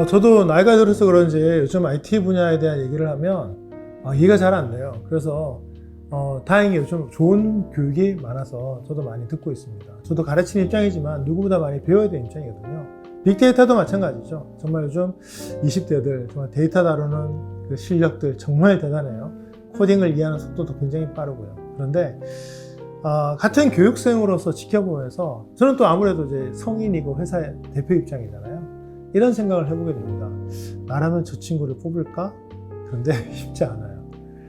저도 나이가 들어서 그런지 요즘 IT 분야에 대한 얘기를 하면 이해가 잘 안 돼요. 그래서 다행히 요즘 좋은 교육이 많아서 저도 많이 듣고 있습니다. 저도 가르치는 입장이지만 누구보다 많이 배워야 되는 입장이거든요. 빅데이터도 마찬가지죠. 정말 요즘 20대들 정말 데이터 다루는 그 실력들 정말 대단해요. 코딩을 이해하는 속도도 굉장히 빠르고요. 그런데 같은 교육생으로서 지켜보면서 저는 또 아무래도 이제 성인이고 회사의 대표 입장이잖아요. 이런 생각을 해보게 됩니다. 나라면 저 친구를 뽑을까? 그런데 쉽지 않아요.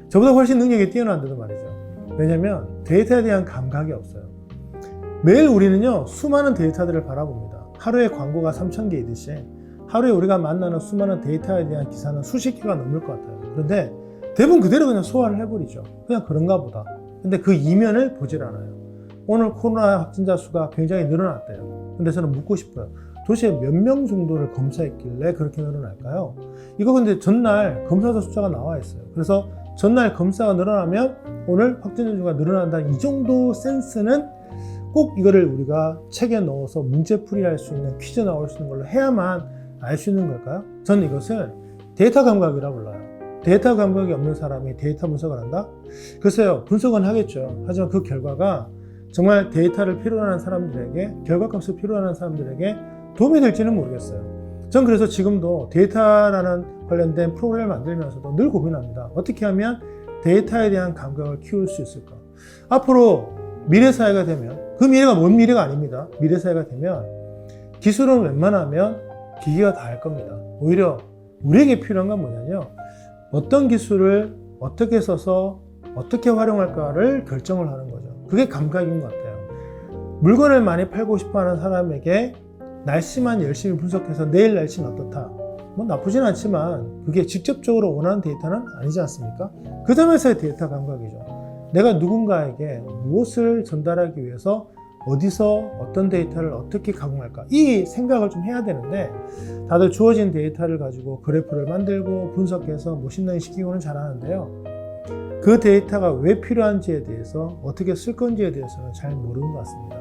저보다 훨씬 능력이 뛰어난데도 말이죠. 왜냐면 데이터에 대한 감각이 없어요. 매일 우리는요, 수많은 데이터들을 바라봅니다. 하루에 광고가 3,000개이듯이 하루에 우리가 만나는 수많은 데이터에 대한 기사는 수십 개가 넘을 것 같아요. 그런데 대부분 그대로 그냥 소화를 해버리죠. 그냥 그런가 보다. 근데 그 이면을 보질 않아요. 오늘 코로나 확진자 수가 굉장히 늘어났대요. 근데 저는 묻고 싶어요. 도대체 몇 명 정도를 검사했길래 그렇게 늘어날까요? 이거 근데 전날 검사자 숫자가 나와 있어요. 그래서 전날 검사가 늘어나면 오늘 확진자 수가 늘어난다. 이 정도 센스는 꼭 이거를 우리가 책에 넣어서 문제풀이할 수 있는 퀴즈 나올 수 있는 걸로 해야만 알 수 있는 걸까요? 저는 이것을 데이터 감각이라 불러요. 데이터 감각이 없는 사람이 데이터 분석을 한다? 글쎄요, 분석은 하겠죠. 하지만 그 결과가 정말 데이터를 필요로 하는 사람들에게, 결과값을 필요로 하는 사람들에게 도움이 될지는 모르겠어요. 전 그래서 지금도 데이터라는 관련된 프로그램을 만들면서도 늘 고민합니다. 어떻게 하면 데이터에 대한 감각을 키울 수 있을까? 앞으로 미래 사회가 되면, 그 미래가 먼 미래가 아닙니다. 미래 사회가 되면 기술은 웬만하면 기계가 다 할 겁니다. 오히려 우리에게 필요한 건 뭐냐면요, 어떤 기술을 어떻게 써서 어떻게 활용할까를 결정을 하는 거죠. 그게 감각인 것 같아요. 물건을 많이 팔고 싶어 하는 사람에게 날씨만 열심히 분석해서 내일 날씨는 어떻다, 뭐 나쁘진 않지만 그게 직접적으로 원하는 데이터는 아니지 않습니까? 그 점에서의 데이터 감각이죠. 내가 누군가에게 무엇을 전달하기 위해서 어디서 어떤 데이터를 어떻게 가공할까, 이 생각을 좀 해야 되는데 다들 주어진 데이터를 가지고 그래프를 만들고 분석해서 머신러닝 시키고는 잘하는데요, 그 데이터가 왜 필요한지에 대해서, 어떻게 쓸 건지에 대해서는 잘 모르는 것 같습니다.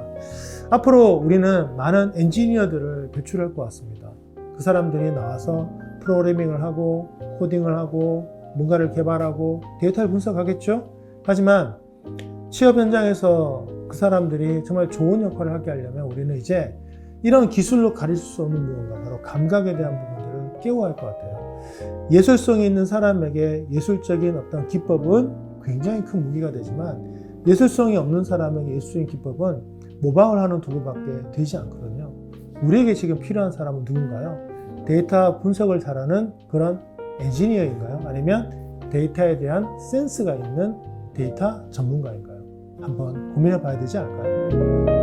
앞으로 우리는 많은 엔지니어들을 배출할 것 같습니다. 그 사람들이 나와서 프로그래밍을 하고 코딩을 하고 뭔가를 개발하고 데이터를 분석하겠죠? 하지만 취업 현장에서 그 사람들이 정말 좋은 역할을 하게 하려면 우리는 이제 이런 기술로 가릴 수 없는 부분과 바로 감각에 대한 부분들을 깨워야 할 것 같아요. 예술성이 있는 사람에게 예술적인 어떤 기법은 굉장히 큰 무기가 되지만, 예술성이 없는 사람에게 예술적인 기법은 모방을 하는 도구밖에 되지 않거든요. 우리에게 지금 필요한 사람은 누군가요? 데이터 분석을 잘하는 그런 엔지니어인가요? 아니면 데이터에 대한 센스가 있는 데이터 전문가인가요? 한번 고민해 봐야 되지 않을까요?